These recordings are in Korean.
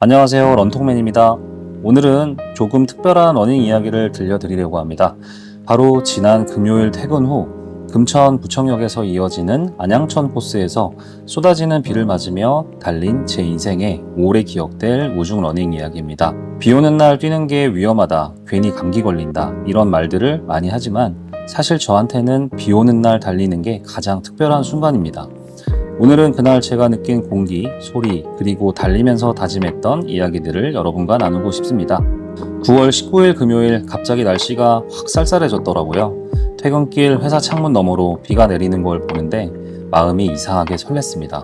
안녕하세요, 런통맨입니다. 오늘은 조금 특별한 러닝 이야기를 들려드리려고 합니다. 바로 지난 금요일 퇴근 후 금천 부청역에서 이어지는 안양천 코스에서 쏟아지는 비를 맞으며 달린 제 인생의 오래 기억될 우중 러닝 이야기입니다. 비 오는 날 뛰는 게 위험하다, 괜히 감기 걸린다, 이런 말들을 많이 하지만 사실 저한테는 비 오는 날 달리는 게 가장 특별한 순간입니다. 오늘은 그날 제가 느낀 공기, 소리, 그리고 달리면서 다짐했던 이야기들을 여러분과 나누고 싶습니다. 9월 19일 금요일 갑자기 날씨가 확 쌀쌀해졌더라고요. 퇴근길 회사 창문 너머로 비가 내리는 걸 보는데 마음이 이상하게 설렜습니다.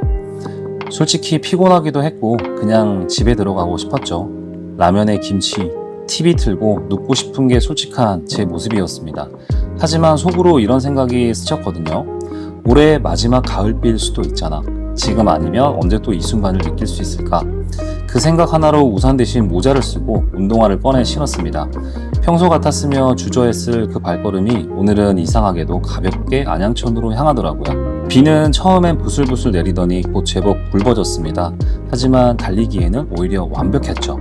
솔직히 피곤하기도 했고 그냥 집에 들어가고 싶었죠. 라면에 김치, TV 틀고 눕고 싶은 게 솔직한 제 모습이었습니다. 하지만 속으로 이런 생각이 스쳤거든요. 올해의 마지막 가을비일 수도 있잖아. 지금 아니면 언제 또 이 순간을 느낄 수 있을까? 그 생각 하나로 우산 대신 모자를 쓰고 운동화를 꺼내 신었습니다. 평소 같았으며 주저했을 그 발걸음이 오늘은 이상하게도 가볍게 안양천으로 향하더라고요. 비는 처음엔 부슬부슬 내리더니 곧 제법 굵어졌습니다. 하지만 달리기에는 오히려 완벽했죠.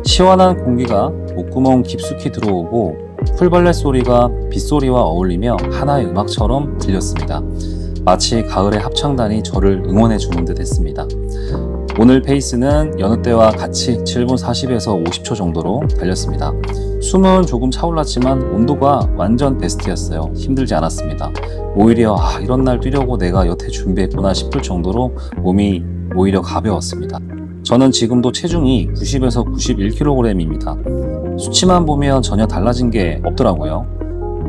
시원한 공기가 목구멍 깊숙이 들어오고 풀벌레 소리가 빗소리와 어울리며 하나의 음악처럼 들렸습니다. 마치 가을의 합창단이 저를 응원해 주는 듯 했습니다. 오늘 페이스는 여느 때와 같이 7분 40에서 50초 정도로 달렸습니다. 숨은 조금 차올랐지만 온도가 완전 베스트였어요. 힘들지 않았습니다. 오히려 이런 날 뛰려고 내가 여태 준비했구나 싶을 정도로 몸이 오히려 가벼웠습니다. 저는 지금도 체중이 90에서 91kg입니다. 수치만 보면 전혀 달라진 게 없더라고요.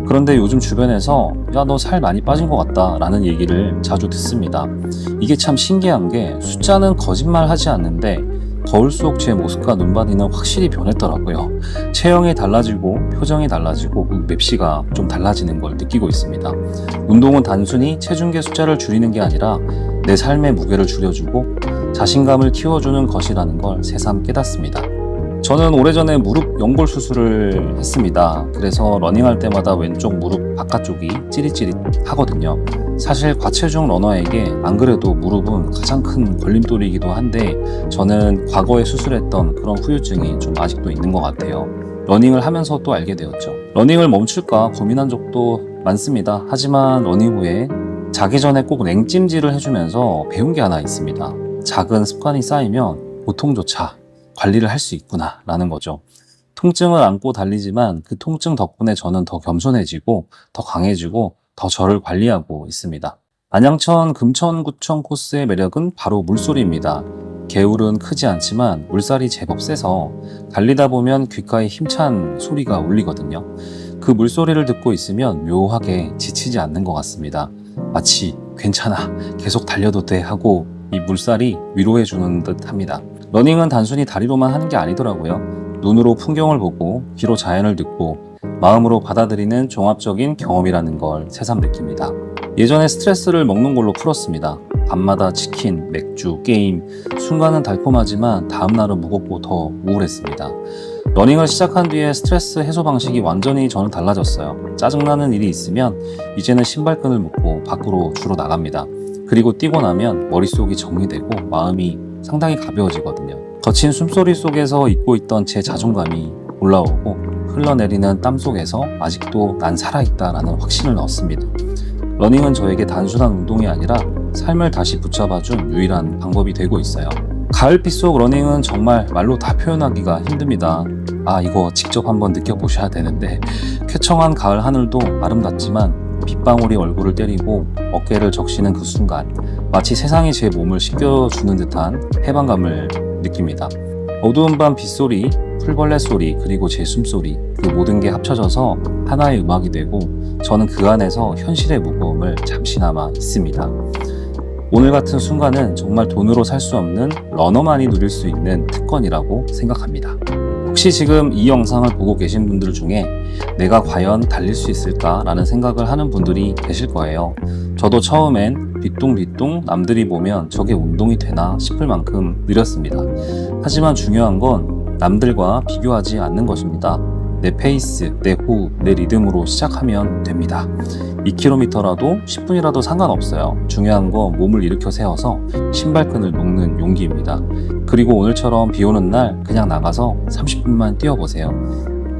그런데 요즘 주변에서 야, 너 살 많이 빠진 것 같다 라는 얘기를 자주 듣습니다. 이게 참 신기한 게 숫자는 거짓말 하지 않는데 거울 속 제 모습과 눈바디는 확실히 변했더라고요. 체형이 달라지고 표정이 달라지고 맵시가 좀 달라지는 걸 느끼고 있습니다. 운동은 단순히 체중계 숫자를 줄이는 게 아니라 내 삶의 무게를 줄여주고 자신감을 키워주는 것이라는 걸 새삼 깨닫습니다. 저는 오래전에 무릎 연골 수술을 했습니다. 그래서 러닝할 때마다 왼쪽 무릎 바깥쪽이 찌릿찌릿하거든요. 사실 과체중 러너에게 안 그래도 무릎은 가장 큰 걸림돌이기도 한데 저는 과거에 수술했던 그런 후유증이 좀 아직도 있는 것 같아요. 러닝을 하면서 또 알게 되었죠. 러닝을 멈출까 고민한 적도 많습니다. 하지만 러닝 후에 자기 전에 꼭 냉찜질을 해주면서 배운 게 하나 있습니다. 작은 습관이 쌓이면 고통조차 관리를 할 수 있구나 라는 거죠. 통증을 안고 달리지만 그 통증 덕분에 저는 더 겸손해지고 더 강해지고 더 저를 관리하고 있습니다. 안양천 금천구청 코스의 매력은 바로 물소리입니다. 개울은 크지 않지만 물살이 제법 세서 달리다 보면 귓가에 힘찬 소리가 울리거든요. 그 물소리를 듣고 있으면 묘하게 지치지 않는 것 같습니다. 마치 괜찮아, 계속 달려도 돼 하고 이 물살이 위로해주는 듯 합니다. 러닝은 단순히 다리로만 하는 게 아니더라고요. 눈으로 풍경을 보고 귀로 자연을 듣고 마음으로 받아들이는 종합적인 경험이라는 걸 새삼 느낍니다. 예전에 스트레스를 먹는 걸로 풀었습니다. 밤마다 치킨, 맥주, 게임, 순간은 달콤하지만 다음날은 무겁고 더 우울했습니다. 러닝을 시작한 뒤에 스트레스 해소 방식이 완전히 저는 달라졌어요. 짜증나는 일이 있으면 이제는 신발끈을 묶고 밖으로 주로 나갑니다. 그리고 뛰고 나면 머릿속이 정리되고 마음이 상당히 가벼워지거든요. 거친 숨소리 속에서 잊고 있던 제 자존감이 올라오고 흘러내리는 땀 속에서 아직도 난 살아있다라는 확신을 얻습니다. 러닝은 저에게 단순한 운동이 아니라 삶을 다시 붙잡아준 유일한 방법이 되고 있어요. 가을빛 속 러닝은 정말 말로 다 표현하기가 힘듭니다. 이거 직접 한번 느껴보셔야 되는데 쾌청한 가을 하늘도 아름답지만 빗방울이 얼굴을 때리고 어깨를 적시는 그 순간 마치 세상이 제 몸을 씻겨주는 듯한 해방감을 느낍니다. 어두운 밤 빗소리, 풀벌레 소리, 그리고 제 숨소리 그 모든 게 합쳐져서 하나의 음악이 되고 저는 그 안에서 현실의 무거움을 잠시나마 잊습니다. 오늘 같은 순간은 정말 돈으로 살 수 없는 러너만이 누릴 수 있는 특권이라고 생각합니다. 혹시 지금 이 영상을 보고 계신 분들 중에 내가 과연 달릴 수 있을까 라는 생각을 하는 분들이 계실 거예요. 저도 처음엔 뒤뚱뒤뚱 남들이 보면 저게 운동이 되나 싶을 만큼 느렸습니다. 하지만 중요한 건 남들과 비교하지 않는 것입니다. 내 페이스, 내 호흡, 내 리듬으로 시작하면 됩니다. 2km라도 10분이라도 상관없어요. 중요한 건 몸을 일으켜 세워서 신발끈을 놓는 용기입니다. 그리고 오늘처럼 비 오는 날 그냥 나가서 30분만 뛰어보세요.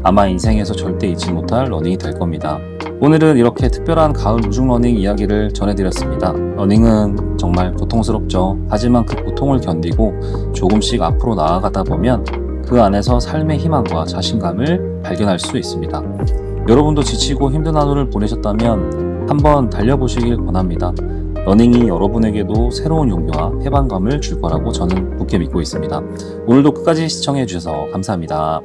아마 인생에서 절대 잊지 못할 러닝이 될 겁니다. 오늘은 이렇게 특별한 가을 우중 러닝 이야기를 전해드렸습니다. 러닝은 정말 고통스럽죠. 하지만 그 고통을 견디고 조금씩 앞으로 나아가다 보면 그 안에서 삶의 희망과 자신감을 발견할 수 있습니다. 여러분도 지치고 힘든 하루를 보내셨다면 한번 달려보시길 권합니다. 러닝이 여러분에게도 새로운 용기와 해방감을 줄 거라고 저는 굳게 믿고 있습니다. 오늘도 끝까지 시청해 주셔서 감사합니다.